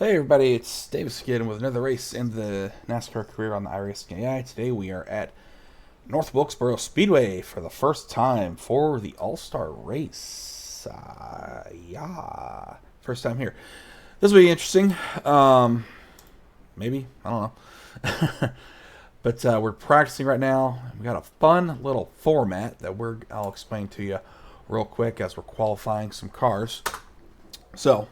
Hey everybody, it's Davis again with another race in the NASCAR career on the iRacing AI. Today we are at North Wilkesboro Speedway for the first time for the All-Star race. Yeah, first time here. This will be interesting. Maybe, I don't know. But we're practicing right now. We got a fun little format that I'll explain to you real quick as we're qualifying some cars. So,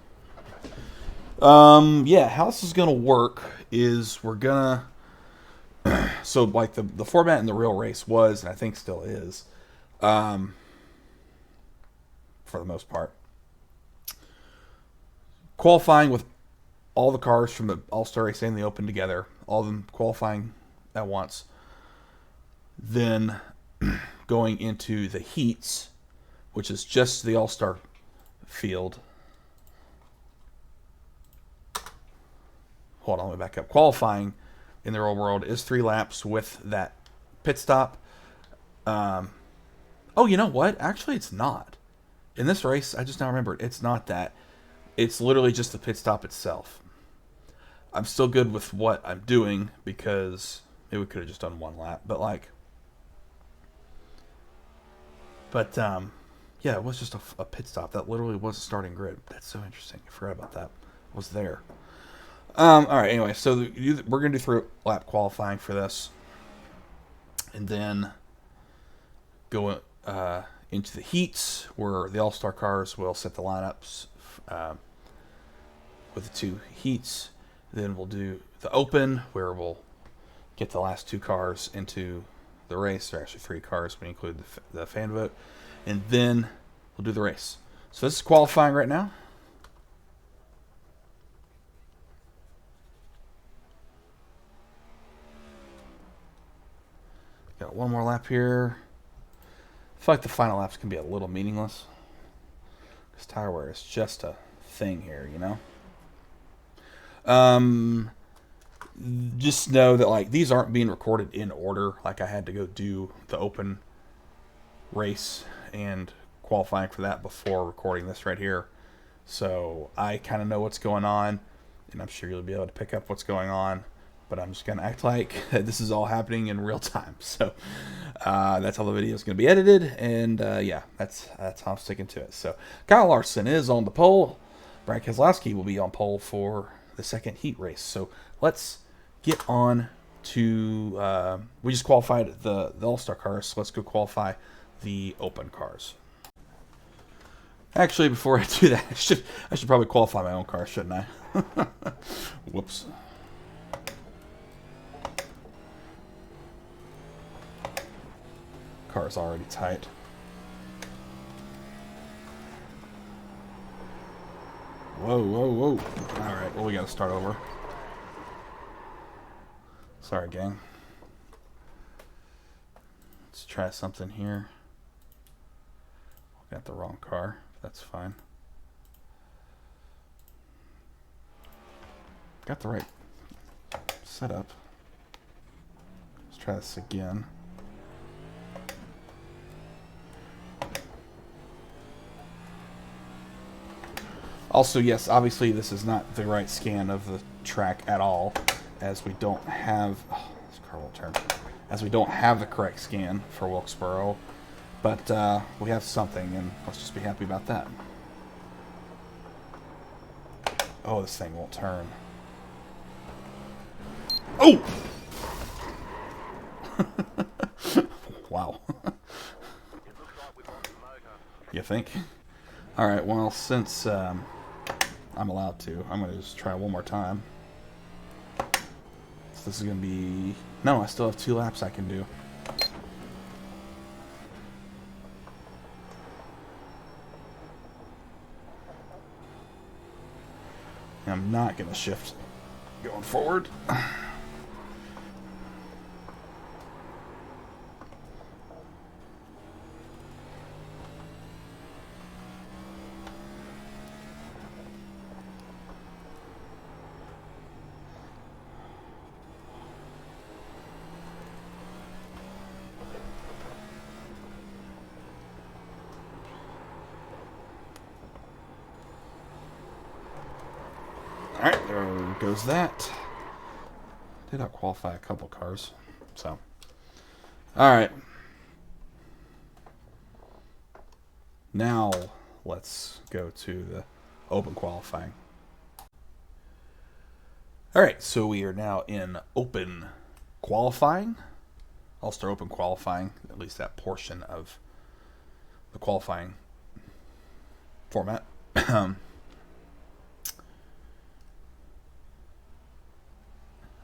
yeah, how this is gonna work is we're gonna so like the format in the real race was, and I think still is, for the most part, qualifying with all the cars from the All Star race and the Open together, all of them qualifying at once, then going into the heats, which is just the All Star field. Hold on, let me back up. Qualifying in the real world is 3 laps with that pit stop. Oh, you know what? Actually, it's not. In this race, I just now remembered, it's not that. It's literally just the pit stop itself. I'm still good with what I'm doing because maybe we could have just done 1 lap, yeah, it was just a pit stop. That literally was a starting grid. That's so interesting. I forgot about that. It was there. All right. Anyway, so we're gonna do 3 lap qualifying for this, and then go into the heats where the All Star cars will set the lineups with the 2 heats. Then we'll do the Open where we'll get the last 2 cars into the race. There are actually 3 cars when you include the fan vote, and then we'll do the race. So this is qualifying right now. Got 1 more lap here. I feel like the final laps can be a little meaningless because tire wear is just a thing here, you know. Just know that like these aren't being recorded in order. Like I had to go do the Open race and qualifying for that before recording this right here, so I kind of know what's going on, and I'm sure you'll be able to pick up what's going on. But I'm just gonna act like this is all happening in real time. So that's how the video is gonna be edited, and yeah, that's how I'm sticking to it. So Kyle Larson is on the pole. Brad Keselowski will be on pole for the second heat race. So let's get on to. We just qualified the All-Star cars, so let's go qualify the Open cars. Actually, before I do that, I should probably qualify my own car, shouldn't I? Whoops. Car's already tight. Whoa, whoa, whoa. Alright, well, we gotta start over. Sorry, gang. Let's try something here. Got the wrong car. That's fine. Got the right setup. Let's try this again. Also, yes, obviously this is not the right scan of the track at all, as we don't have this car will turn, as we don't have the correct scan for Wilkesboro, but we have something, and let's just be happy about that. Oh, this thing won't turn. Oh! Wow. You think? All right. Well, since I'm allowed to, I'm going to just try 1 more time. So this is going to be... No, I still have 2 laps I can do. And I'm not going to shift going forward. Alright, there There goes that. Did not qualify a couple cars. So, all right. Now let's go to the open qualifying. All right, so we are now in open qualifying. All-Star Open qualifying, at least that portion of the qualifying format.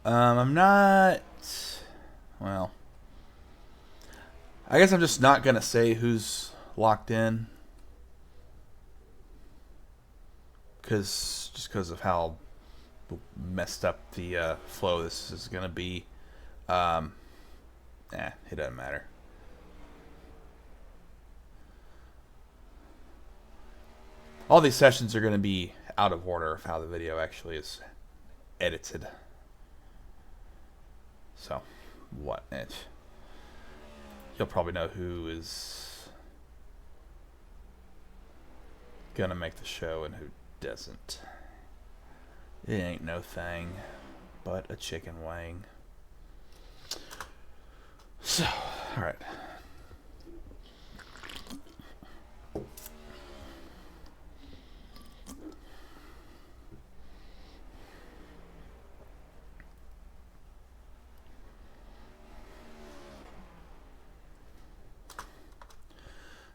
I'm not... Well, I guess I'm just not going to say who's locked in. Just because of how messed up the flow this is going to be. It doesn't matter. All these sessions are going to be out of order of how the video actually is edited. So, you'll probably know who is going to make the show and who doesn't. It ain't no thing but a chicken wing. So, alright.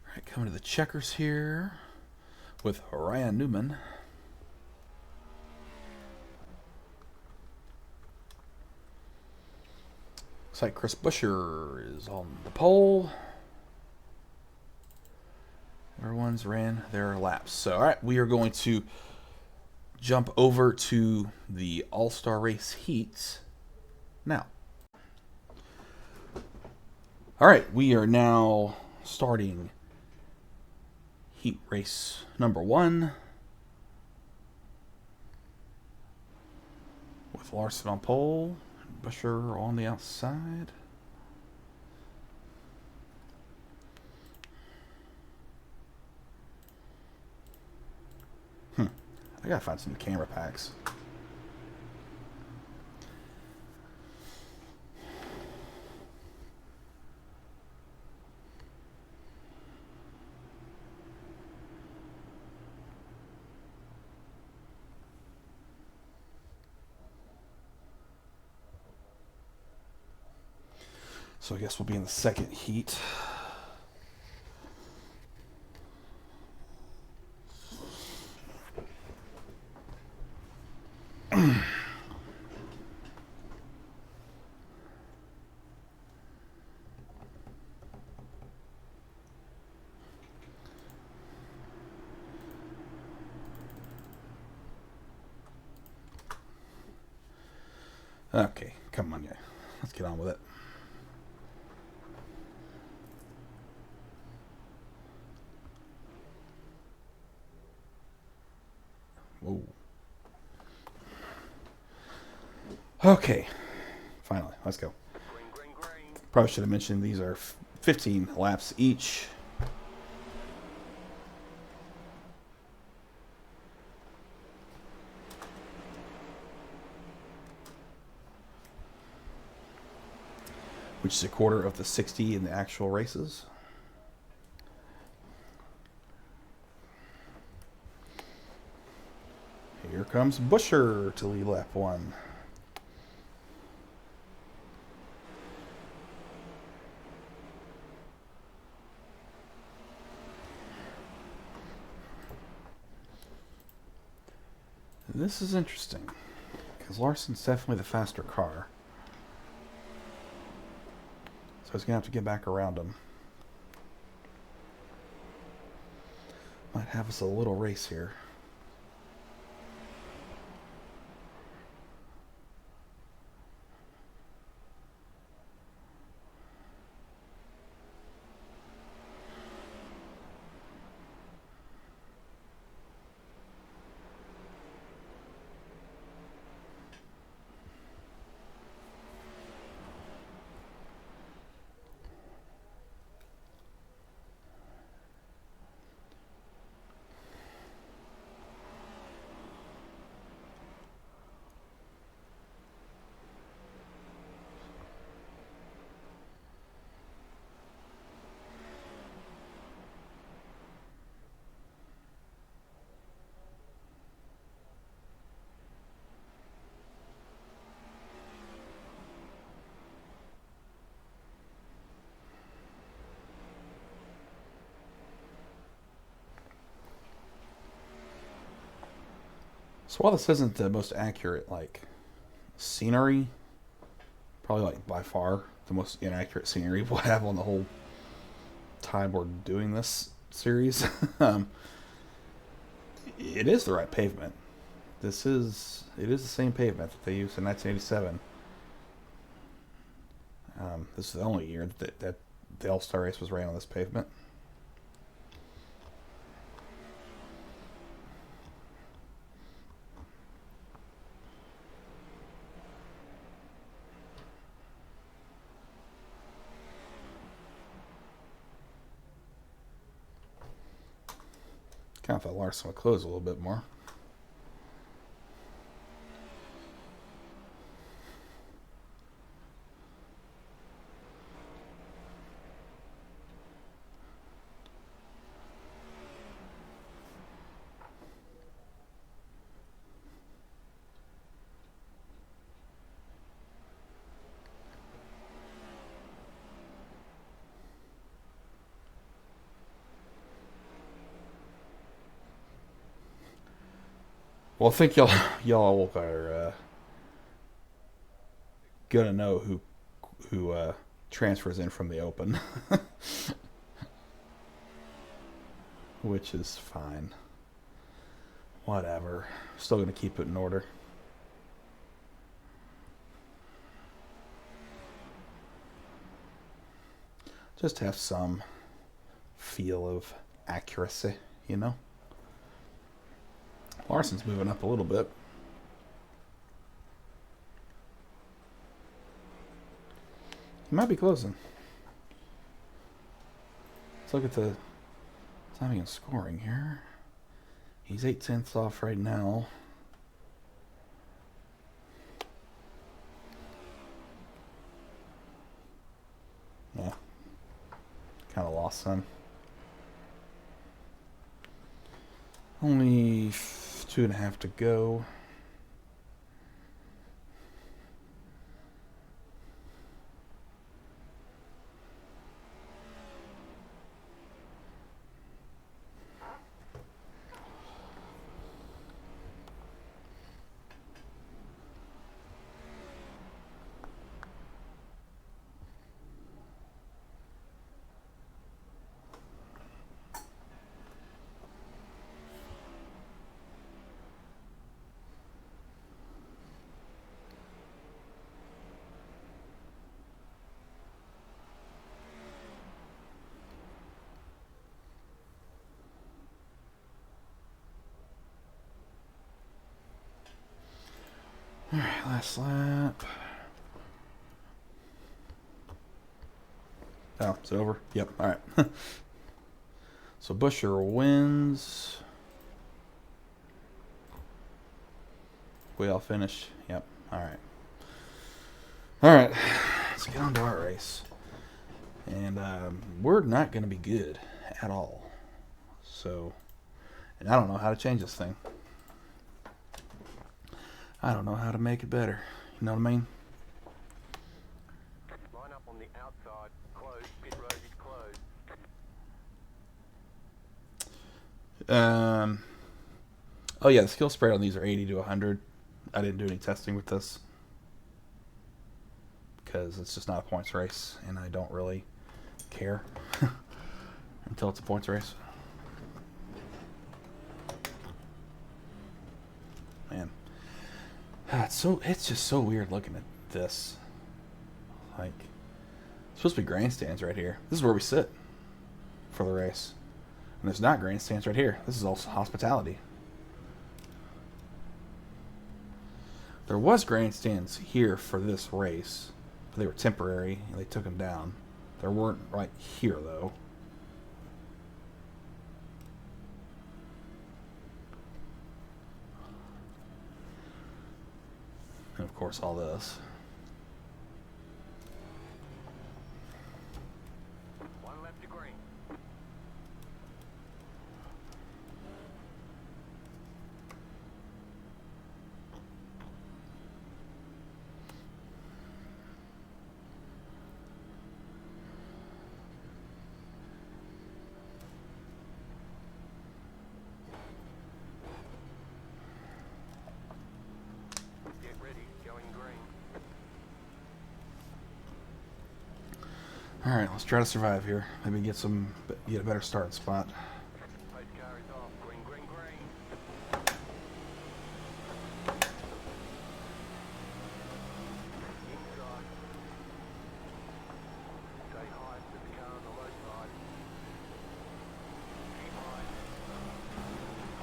Alright, coming to the checkers here with Ryan Newman. Looks like Chris Buescher is on the pole. Everyone's ran their laps. So, all right, we are going to jump over to the All-Star Race heats now. All right, we are now starting heat race number 1 with Larson on pole. Buescher on the outside. I gotta find some camera packs. So I guess we'll be in the second heat. Okay, come on, yeah. Let's get on with it. Whoa. Okay, finally, let's go. Probably should have mentioned these are 15 laps each. Which is a quarter of the 60 in the actual races. Here comes Buescher to lead lap 1. This is interesting, because Larson's definitely the faster car. So he's going to have to get back around him. Might have us a little race here. So while this isn't the most accurate, like, scenery, probably, like, by far the most inaccurate scenery we'll have on the whole time we're doing this series, it is the right pavement. It is the same pavement that they used in 1987. This is the only year that the All-Star race was ran on this pavement. Kind of thought Larson would close a little bit more. Well, I think y'all are gonna know who transfers in from the Open, which is fine. Whatever. Still gonna keep it in order. Just have some feel of accuracy, you know? Larson's moving up a little bit. He might be closing. Let's look at the timing and scoring here. He's 8/10 off right now. Yeah. Kind of lost some. Only 2.5 to go. Alright, last lap. Oh, is it over? Yep, alright. So Busher wins. We all finish. Yep, alright. Alright, let's get on to our race. And we're not going to be good at all. So, and I don't know how to change this thing. I don't know how to make it better. You know what I mean? Line up on the outside. Closed. Pit road is closed. Oh yeah, the skill spread on these are 80 to 100. I didn't do any testing with this because it's just not a points race, and I don't really care until it's a points race. Man, it's just so weird looking at this. Like, it's supposed to be grandstands right here. This is where we sit for the race, and there's not grandstands right here. This is also hospitality. There was grandstands here for this race, but they were temporary, and they took them down. There weren't right here, though. And, of course, all this. One left to green. All right, let's try to survive here. Maybe get a better starting spot. Pace car is off. Green, green, green. Inside. Stay high to the car on the low side. Keep high.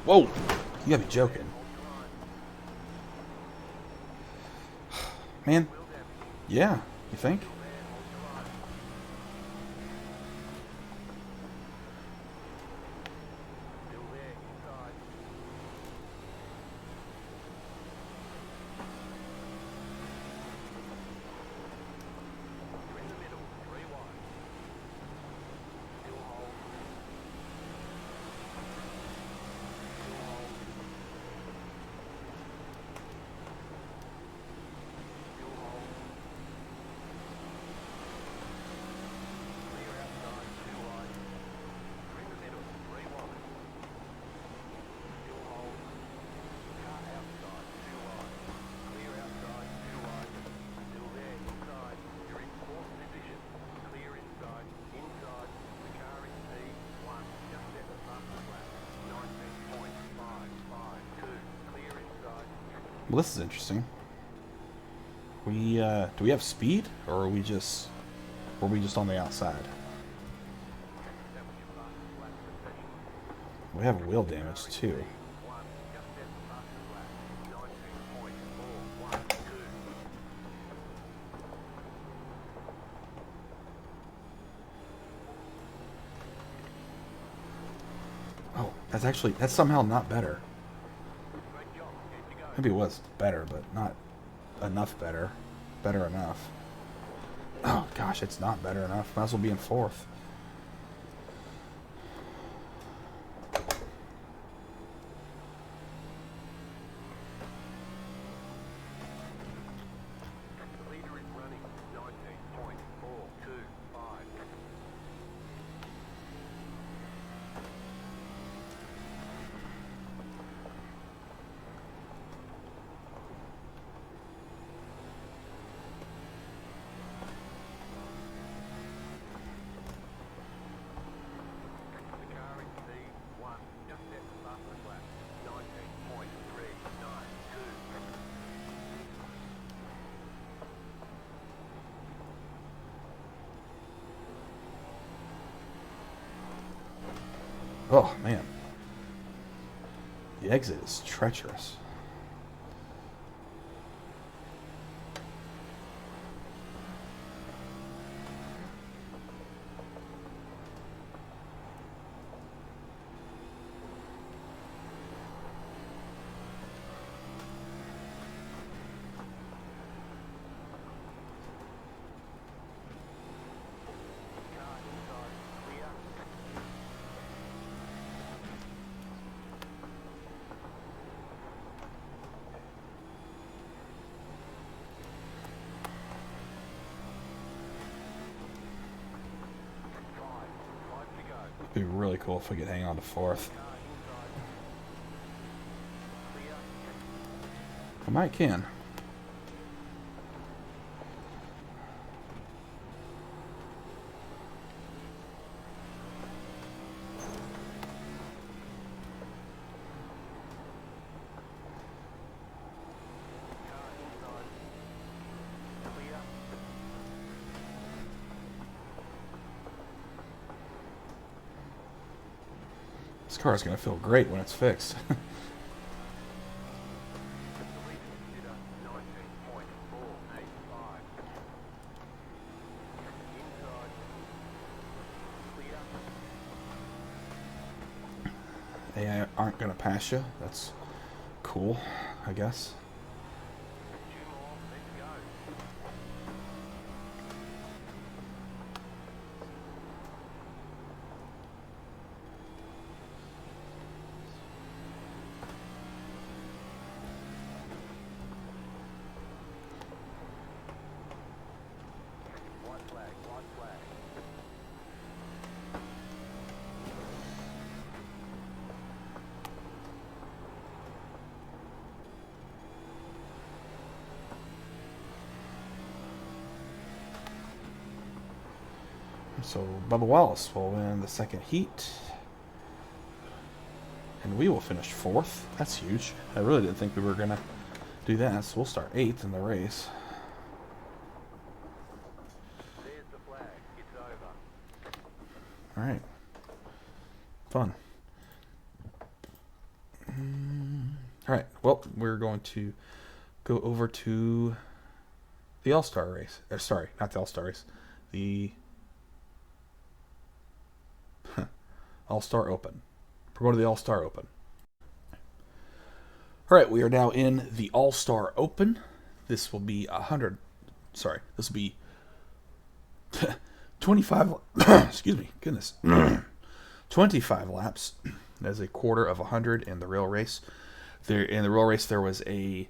Whoa! You gotta be joking, Hold your line. man. Wheel damage. Yeah, you think? Still there. Hold your line. Still there. Inside. You're in the middle. 3 wide. Still hold. Still hold. Still hold. Clear outside. 2 wide. You're in the middle. 3 wide. Still hold. Car outside. 2 wide. Clear outside. 2 wide. Still there. Inside. You're in 4th position. Clear inside. Inside. The car is P1. Just at the front of the lap. 19.552. Clear inside. Well, this is interesting. Do we have speed, or were we just on the outside? That was your fastest lap of the session. We have wheel damage too. P1. Just at the fastest lap. 19.412. Oh, that's somehow not better. Great job. Good to go. Maybe it was better, but not enough better. Better enough. Oh gosh, it's not better enough. Might as well be in 4th. The leader is running 19.425. The car is P1. Just at the fastest lap. 19.392. Oh man, the exit is treacherous. Car inside. Clear. Five to go. It'd be really cool if we could hang on to 4th. Car inside. Clear. I might can. Car inside. Clear. This car is gonna feel great when it's fixed. The lead consider 19.485. Inside. Clear. AI aren't gonna pass you. That's cool, I guess. 2 more. Let's go. White flag. White flag. So Bubba Wallace will win the second heat. And we will finish 4th. That's huge. I really didn't think we were going to do that. So we'll start 8th in the race. There's the flag. It's over. Alright. Fun. Alright, well, we're going to go over to the All-Star race. Sorry, not the All-Star race. The All-Star Open. We're going to the All-Star Open. Alright, we are now in the All-Star Open. This will be 100. Sorry, this will be 25. Excuse me, goodness. 25 laps. That's a quarter of 100 in the real race. In the real race, there was a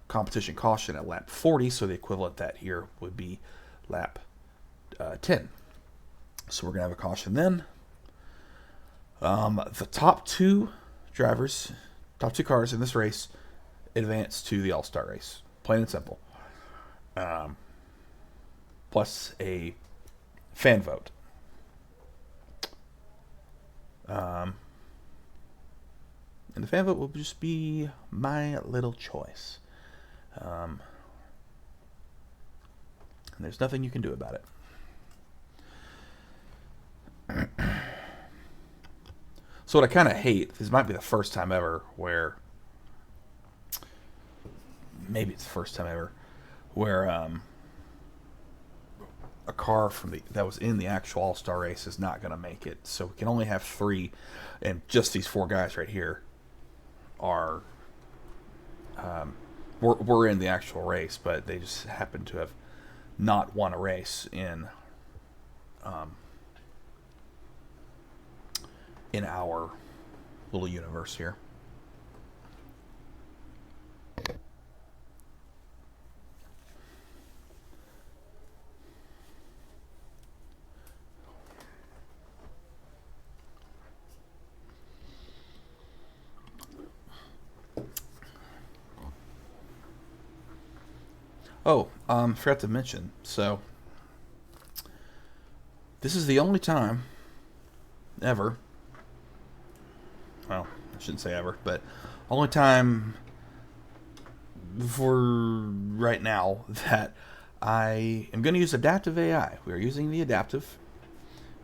competition caution at lap 40, so the equivalent that here would be lap 10. So we're going to have a caution then. The top two drivers, top two cars in this race, advance to the All-Star race. Plain and simple. Plus a fan vote. And the fan vote will just be my little choice. And there's nothing you can do about it. So what I kind of hate, this might be the first time ever where, maybe it's the first time ever, where a car from that was in the actual All-Star race is not going to make it. So we can only have 3, and just these 4 guys right here are we're in the actual race, but they just happen to have not won a race in our little universe here. Oh, forgot to mention. So, this is the only time ever. Well, I shouldn't say ever, but only time for right now that I am going to use adaptive AI. We are using the adaptive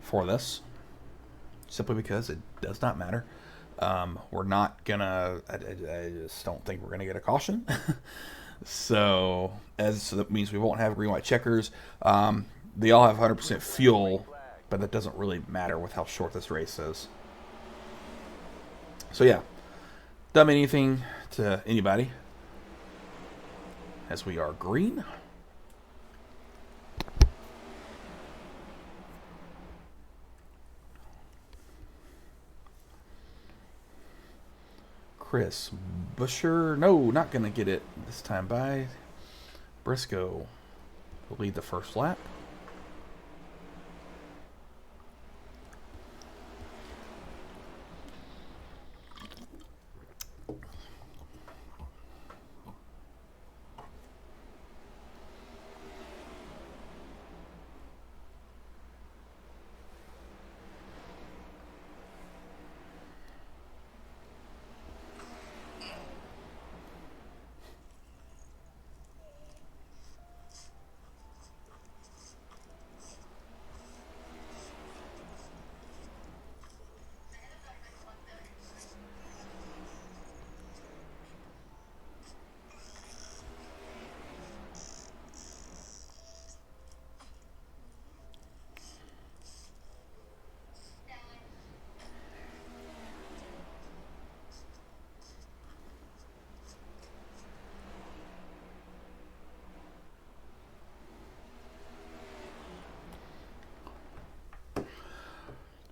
for this, simply because it does not matter. We're not gonna. I just don't think we're gonna get a caution. So that means we won't have green white checkers. They all have 100% fuel, but that doesn't really matter with how short this race is. So yeah, doesn't mean anything to anybody, as we are green. Chris Busher, no, not going to get it this time by. Briscoe will lead the first lap.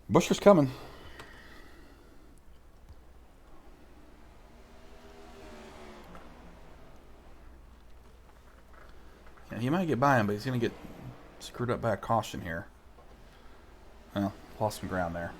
Busher's coming. Yeah, he might get by him, but he's going to get screwed up by a caution here. Well, lost some ground there.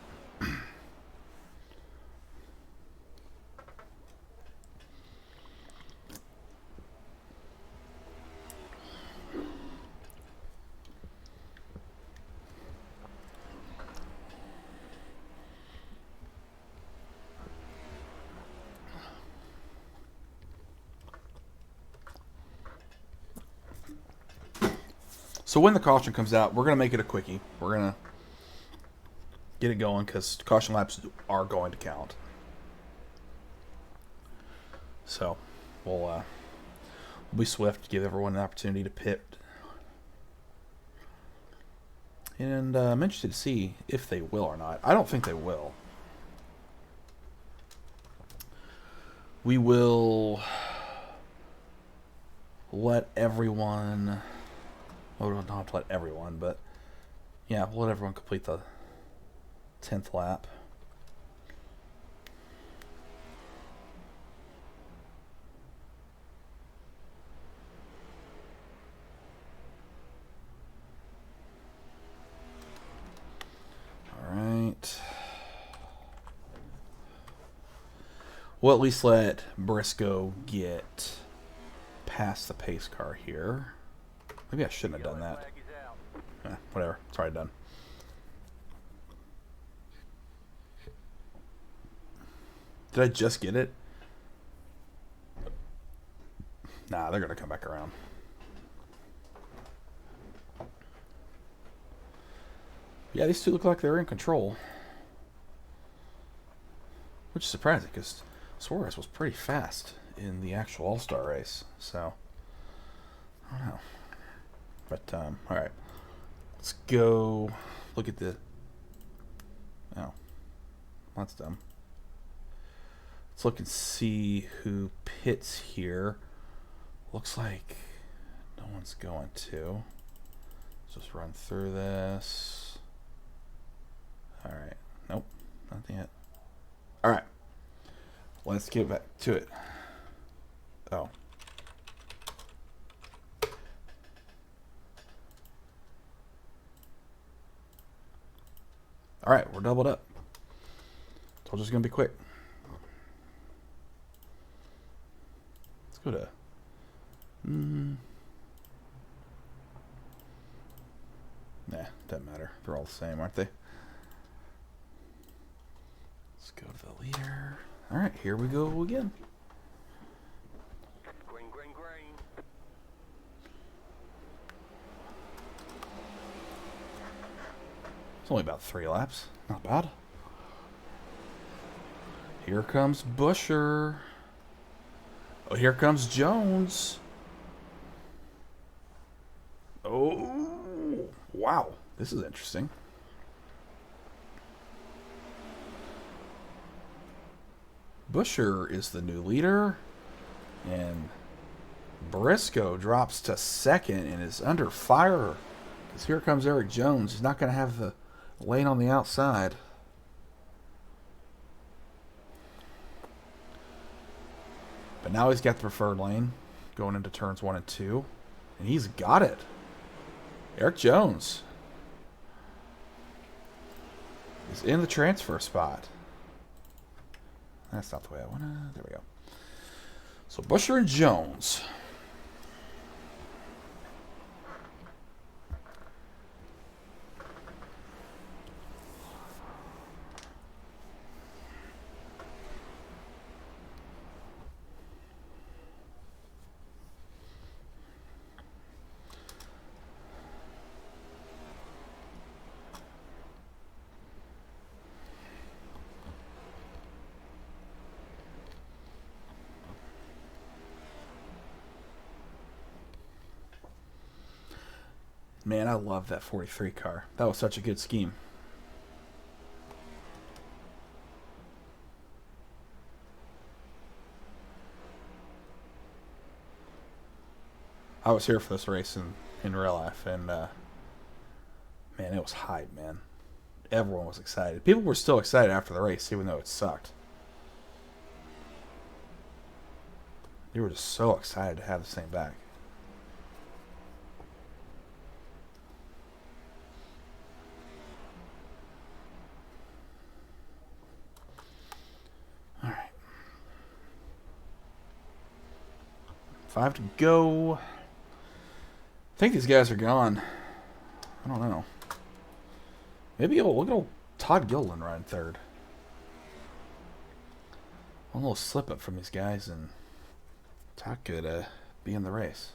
So when the caution comes out, we're going to make it a quickie. We're going to get it going because caution laps are going to count. So we'll be swift, give everyone an opportunity to pit. And I'm interested to see if they will or not. I don't think they will. We will let everyone... Well, we don't have to let everyone, but... Yeah, we'll let everyone complete the 10th lap. Alright. We'll at least let Briscoe get past the pace car here. Maybe I shouldn't have done that. Whatever. It's already done. Did I just get it? Nah, they're going to come back around. Yeah, these two look like they're in control. Which is surprising because Suarez was pretty fast in the actual All-Star race. So, I don't know. But, alright. Let's go look at the... Oh. That's dumb. Let's look and see who pits here. Looks like no one's going to. Let's just run through this. Alright. Nope. Nothing yet. Alright. Let's get back to it. Oh. Alright, we're doubled up. Told you it's going to be quick. Let's go to... Nah, doesn't matter. They're all the same, aren't they? Let's go to the leader. Alright, here we go again. Green, green, green. It's only about 3 laps. Not bad. Here comes Busher. Oh, here comes Jones. Oh, wow. This is interesting. Busher is the new leader. And Briscoe drops to second and is under fire. Because here comes Eric Jones. He's not going to have the lane on the outside. But now he's got the preferred lane going into turns 1 and 2. And he's got it. Eric Jones is in the transfer spot. That's not the way I want to. There we go. So Busher and Jones. Man, I love that 43 car. That was such a good scheme. I was here for this race in real life, and man, it was hype, man. Everyone was excited. People were still excited after the race, even though it sucked. They were just so excited to have this thing back. All right. 5 to go. I think these guys are gone. I don't know. Maybe look at old Todd Gilliland riding third. One little slip up from these guys, and Todd could be in the race.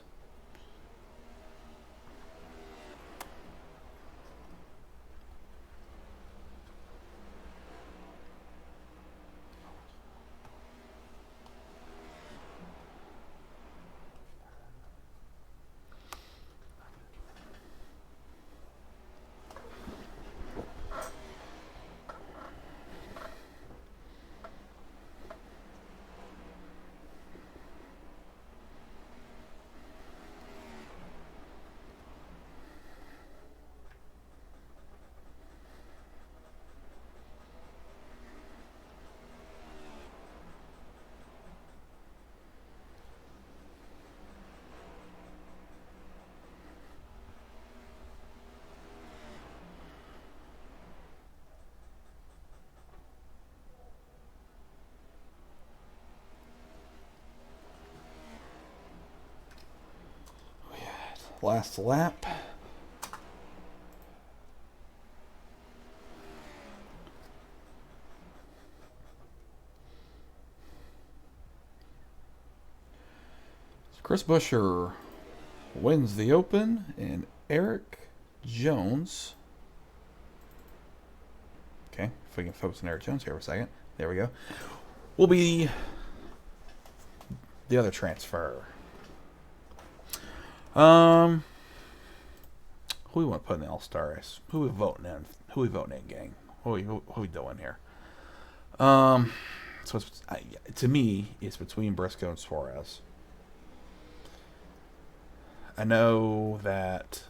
Last lap. Chris Buescher wins the Open, and Eric Jones. Okay, if we can focus on Eric Jones here for a second. There we go. Will be the other transfer. Who we want to put in the All-Star race? Who we voting in? Who we voting in, gang? Who we doing here? So it's, to me, it's between Briscoe and Suarez. I know that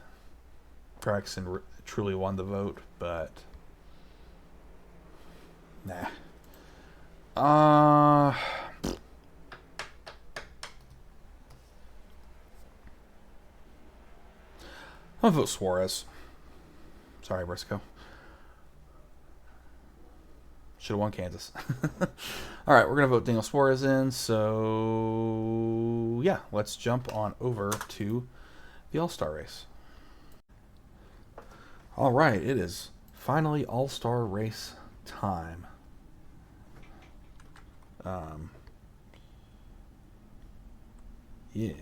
Gregson truly won the vote, but nah. I'm gonna vote Suarez. Sorry, Briscoe. Should have won Kansas. All right, we're going to vote Daniel Suarez in. So, yeah, let's jump on over to the All-Star race. All right, it is finally All-Star race time. Yeah.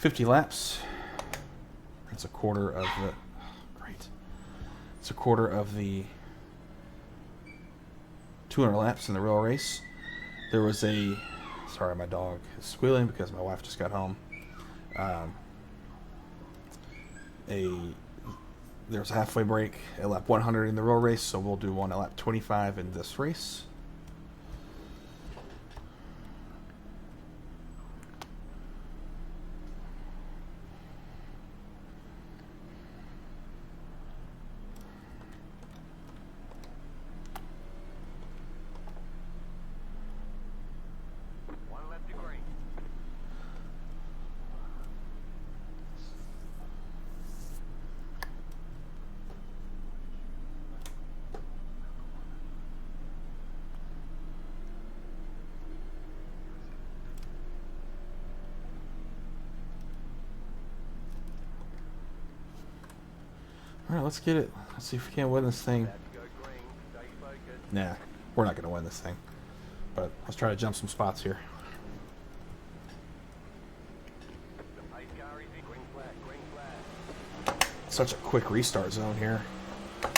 $50 laps. That's a quarter of the... Great. It's a quarter of the 200 laps in the real race. There was a... Sorry, my dog is squealing because my wife just got home. There's a halfway break at lap 100 in the real race, so we'll do one at lap 25 in this race. One left to green. All right, let's get it. Let's see if we can't win this thing. About to go green. Stay focused. Nah, we're not going to win this thing. But let's try to jump some spots here. The pace car is in. Green flag. Green flag. Such a quick restart zone here. Inside.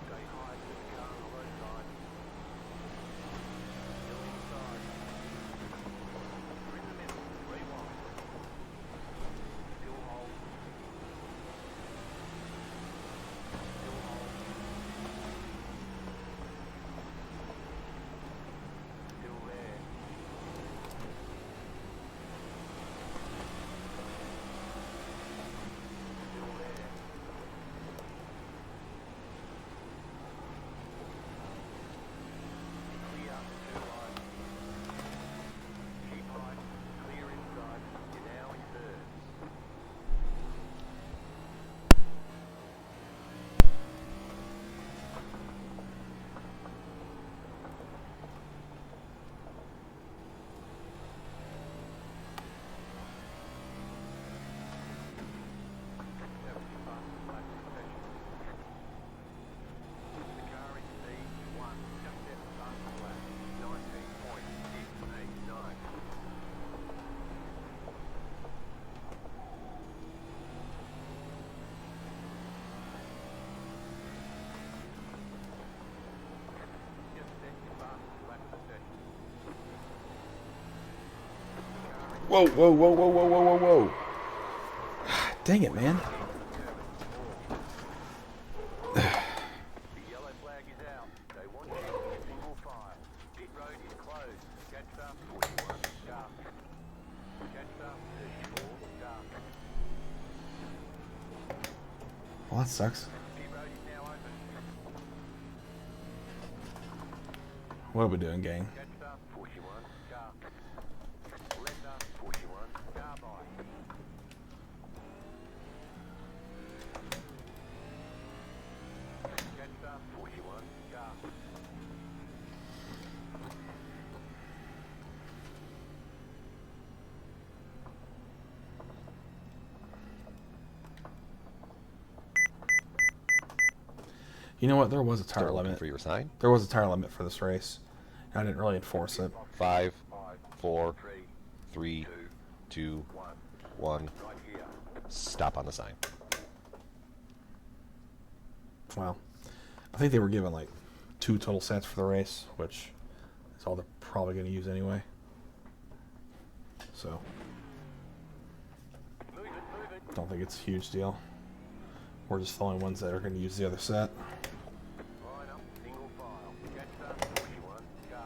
Stay high to the car on the low side. Still inside. You're in the middle. 3 wide. Still hold. Still hold. Still there. Still there. Clear, 2 wide. Keep right, clear inside. You're now in third. The car is C1, just at the fastest lap, 19.689. Just set your fastest lap of the session. Whoa, whoa, whoa, whoa, whoa, whoa, whoa, whoa. Dang it, man. The yellow flag is out. They want you in single file. Pit road is closed. Catch start 41, dark. Catch start 34, dark. Well, that sucks. Pit road is now open. What are we doing, gang? Catch start 41, dark. Left up 41, car by. Catch start 41, dark. You know what? There was a tire Still looking limit. for your sign. There was a tire limit for this race. I didn't really enforce it. 5, 5, 4, 3, 3, 2, 1. 1. Right here. Stop on the sign. Well, I think they were given like 2 total sets for the race, which is all they're probably going to use anyway. So, Move it. don't think it's a huge deal. We're just the only ones that are going to use the other set. Line up, single file. Catch up, 21. Go.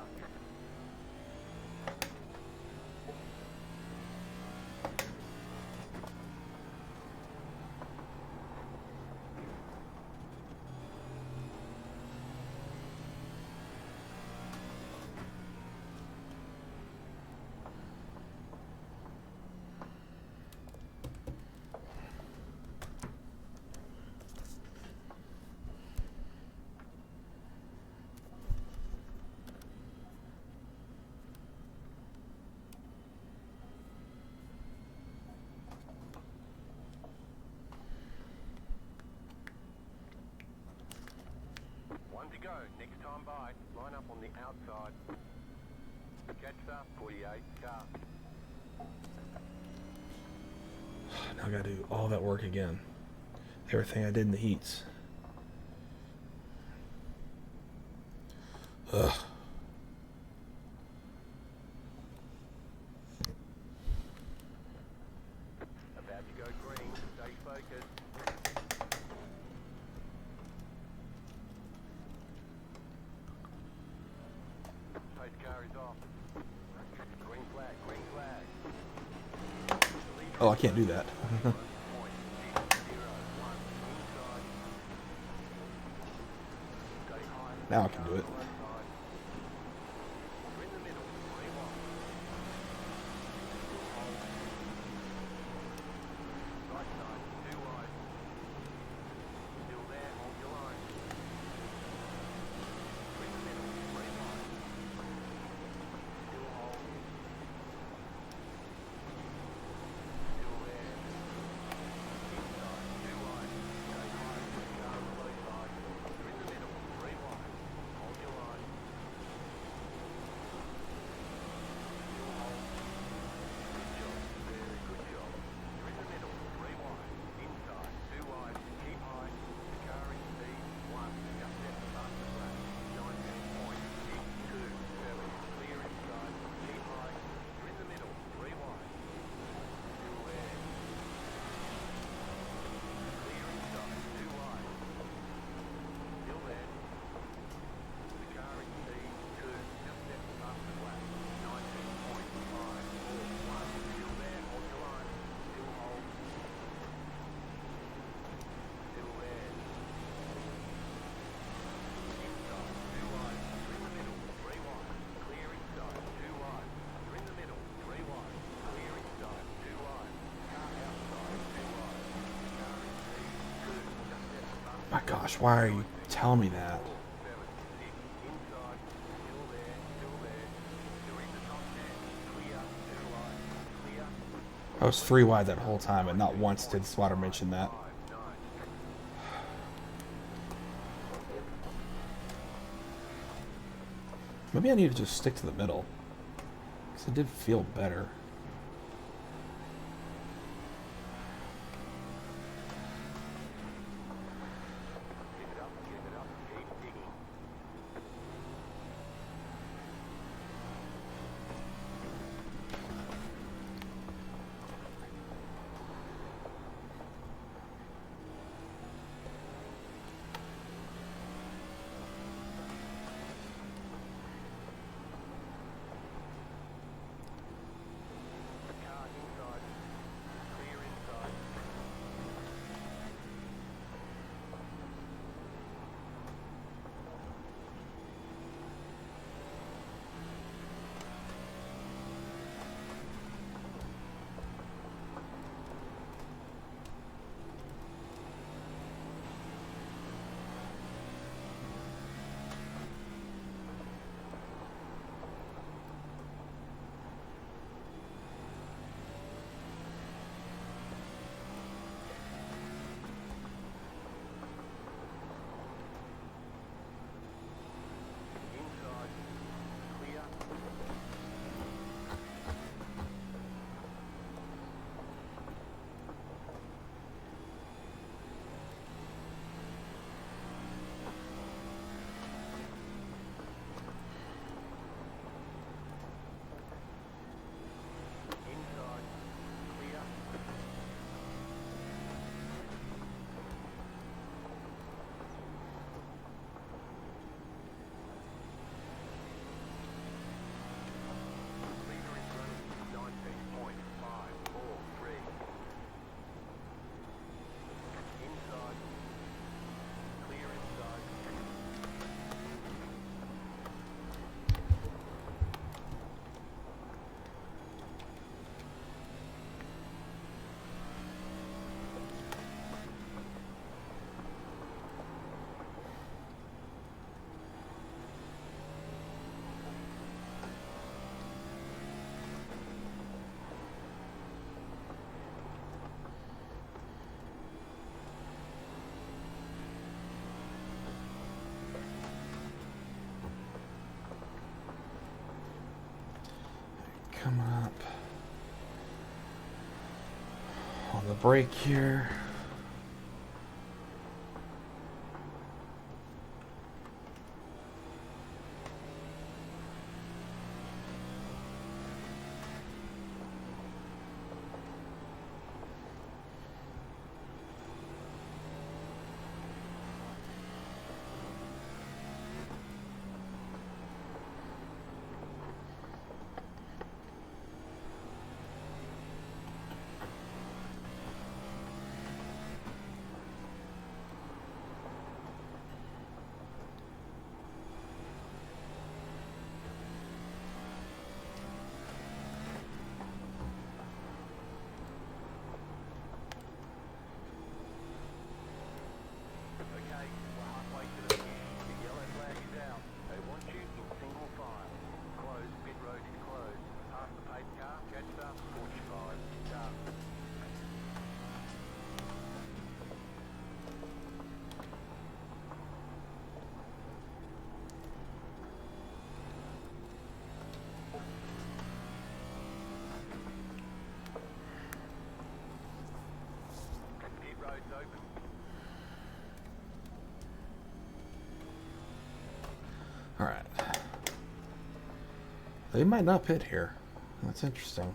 One to go. Next time by. Line up on the outside. Catch up, 48. Go. Now I got to do all that work again. Everything I did in the heats. Ugh. About to go green. Stay focused. Pace car is off. Green flag, green flag. Oh, I can't do that. Point 601 inside. Stay high. Now I can do it. Right side. You're in the middle. 21. Right side, 2 wide. Still there, hold your line. You're in the middle, 3 wide. Still hold. Still there. Inside, 2 wide. Stay high, car on the low side. You're in the middle, 3 wide. Hold your line. Still hold. Good job, very good job. You're in the middle, 3 wide. Inside, 2 wide. Keep high. The car in speed, 1. Just left the past the flat. 19.627. Clear inside. Keep high. You're in the middle, 3 wide. Still there. Clear inside, 2 wide. Still there. The car in speed, 2. Just left the past the flat. 19.541. Still there, hold your line. Still hold. Still there. Inside, 2 wide. You're in the middle, 3 wide. Clear inside, 2 wide. You're in the middle, 3 wide. Clear inside, 2 wide. Car outside, 2 wide. Car in speed, 2. Just left the past My gosh, why are you telling me that? 7, 6, inside, still there, still there. You're in the top 10, clear, 2 wide, clear, I was 3 wide that whole time, and not once did Swatter mention that. 5, 9. Maybe I need to just stick to the middle. Because it did feel better. Give it up, keep digging. coming up on the brake here. Okay, we're halfway to the finish. The yellow flag is out. They want you in single file. Closed, pit road is closed. Pass the pace car, catch up, 45, start. Pit road's open. All right. They might not pit here. That's interesting.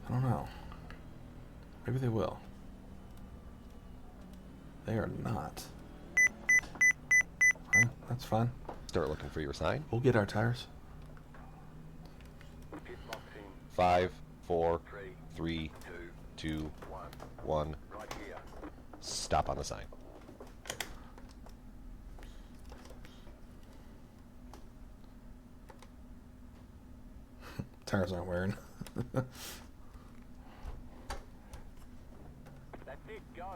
I don't know. Maybe they will. They are not. Well, that's fine. Start looking for your sign. We'll get our tires. Pit box in 5, 4, 3, 3, 2, 2, 1. 1. Right here. Stop on the sign. Tires aren't wearing. That's it, go.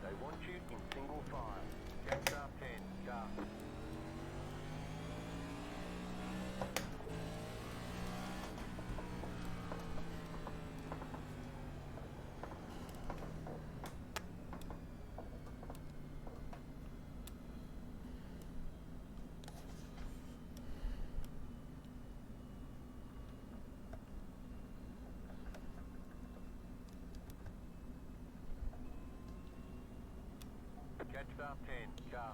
They want you in single file. Catch up 10, start. Catch up 10, car.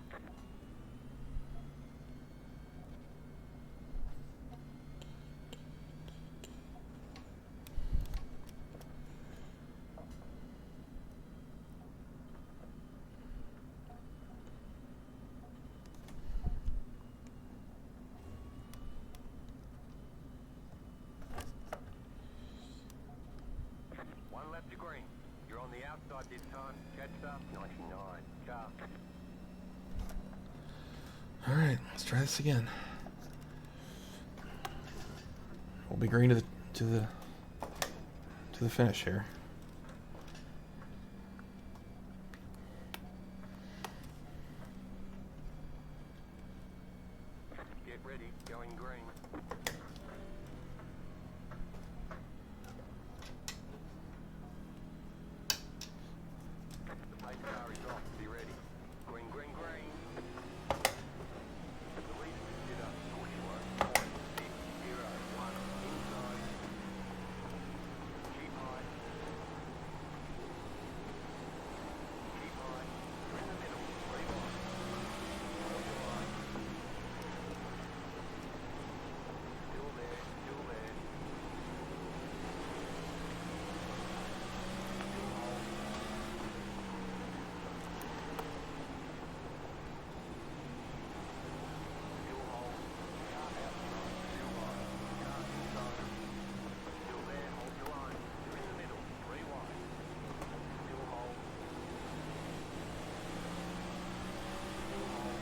One left to green. You're on the outside this time. Catch up 99, car. All right, let's try this again. We'll be green to the finish here. Get ready, going green. The pace car is off, be ready. Green, green, green. The lead consider 41.601 inside. Keep high. Keep high. You're in the middle, 3 wide. Hold the line. Still there, still there. Still hold. Still hold. Car outside, still wide. Car inside. Still there, hold your line. You're in the middle, 3 wide. Still hold. Still hold.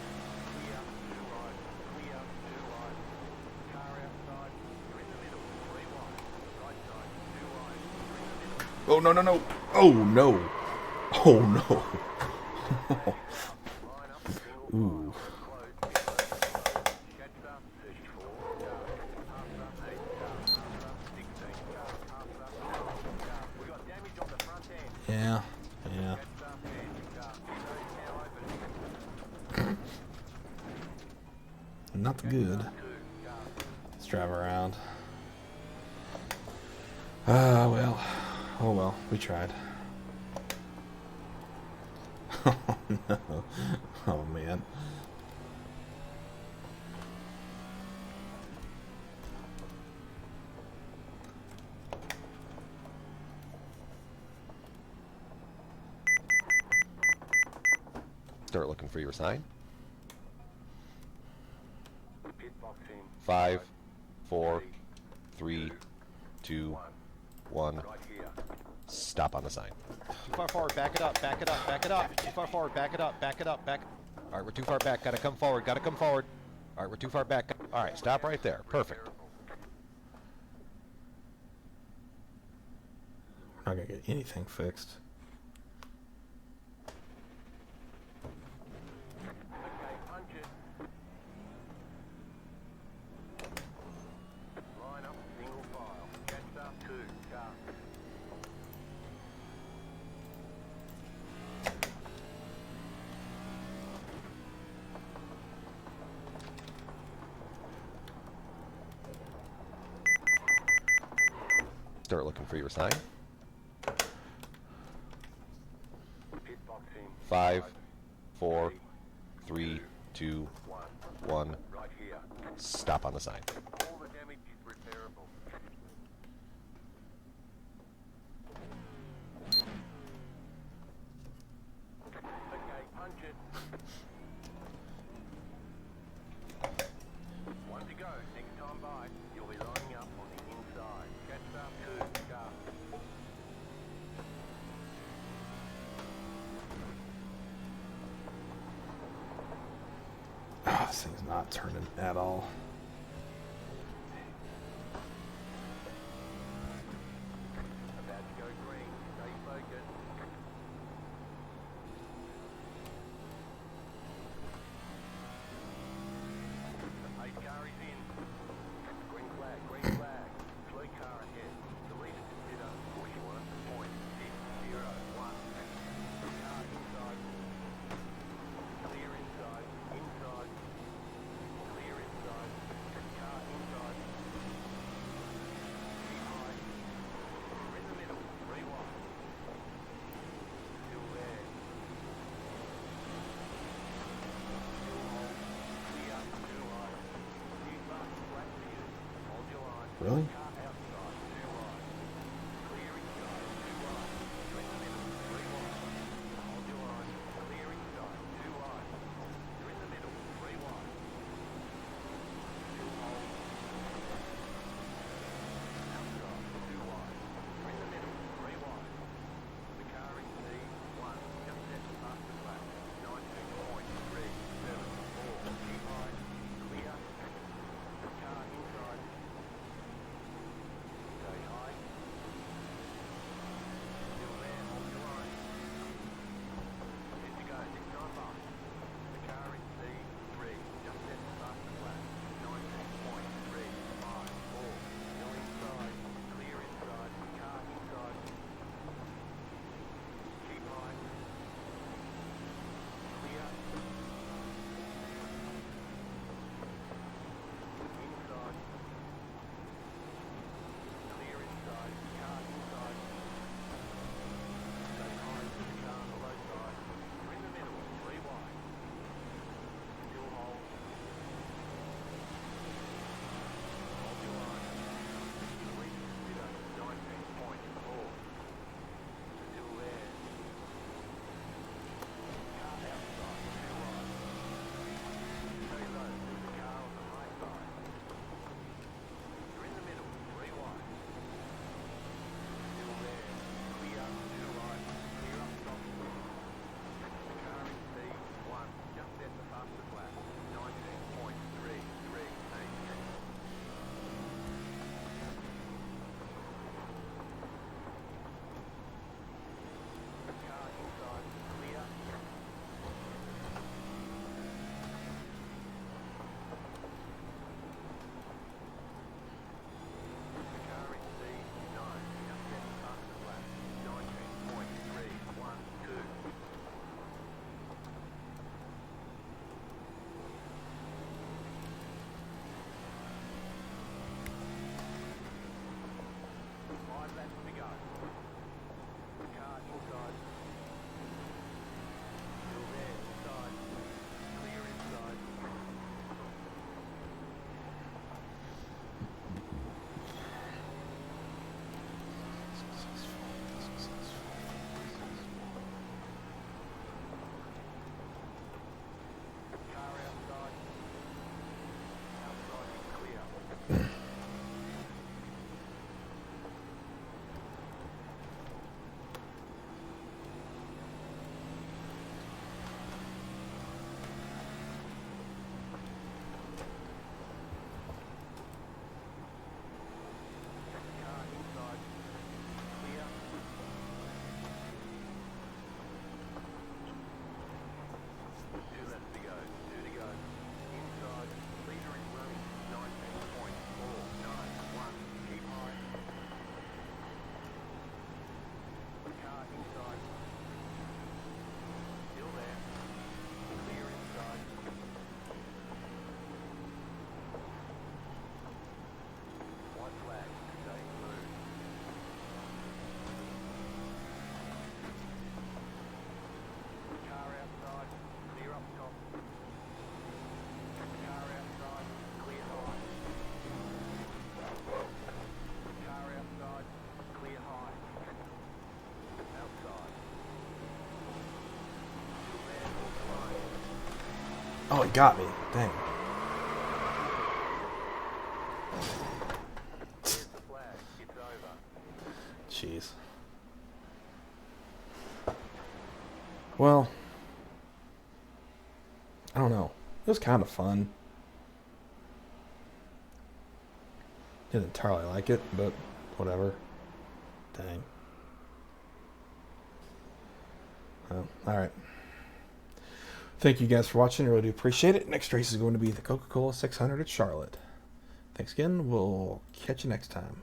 Clear, 2 right. Clear, 2 right. Car outside, you're in the middle, 3 wide. Right side, 2 wide. You're in the middle. Oh no no no! Oh no! Oh no! Line up, single Ooh. close, pit road closed. Catch up, 34, car. Pass up, 8, car. Pass up, 16, car. Pass up, 12, car. We got damage on the front end. Yeah, yeah. Catch up, 10, car. Pit road's now open. not the good. Let's drive around. Well. Oh well, we tried. Oh no. Oh man. Start looking for your sign. Pit box in. 5, 4, 3, 2, 1. Right here. Stop on the sign. Too far forward, back it up, back it up, back it up. Too far forward, back it up, back it up, back. All right, we're too far back, gotta come forward, gotta come forward. All right, we're too far back. All right, stop right there. Perfect. We're not gonna get anything fixed. Okay, punch it. Line up, single file. Catch up, 2, car. Start looking for your sign. Pit box in. 5, 4, 3, 2, 1. Right here. Stop on the sign. All the damage is repairable. Okay, punch it. One to go. Next time by, you'll be lining up on the inside. Catch up, 2, car. Oh, this thing's not turning at all. About to go green. Stay focused. The pace car is in. Green flag, green flag. Slow car ahead. The leader consider 41.601. Car inside. Clear inside. Inside. Clear inside. Car inside. Behind. We're in the middle. 3 wide. Still there. Still hold. Clear. 2 wide. New bus flat for you. Hold your line. Really? Car outside. 2 wide. Clear inside. 2 wide. You're in the middle. 3 wide. Hold your line. Clear inside. 2 wide. You're in the middle. 3 wide. Still hold. Outside. 2 wide. You're in the middle. 3 wide. The car in C1. Just set the fastest lap. 19.374. Keep high. Clear. Car inside. it got me. Dang. Here's the flag. It's over. Jeez. Well, I don't know. It was kind of fun. Didn't entirely like it, but whatever. Dang. Well, alright. Thank you guys for watching. I really do appreciate it. Next race is going to be the Coca-Cola 600 at Charlotte. Thanks again. We'll catch you next time.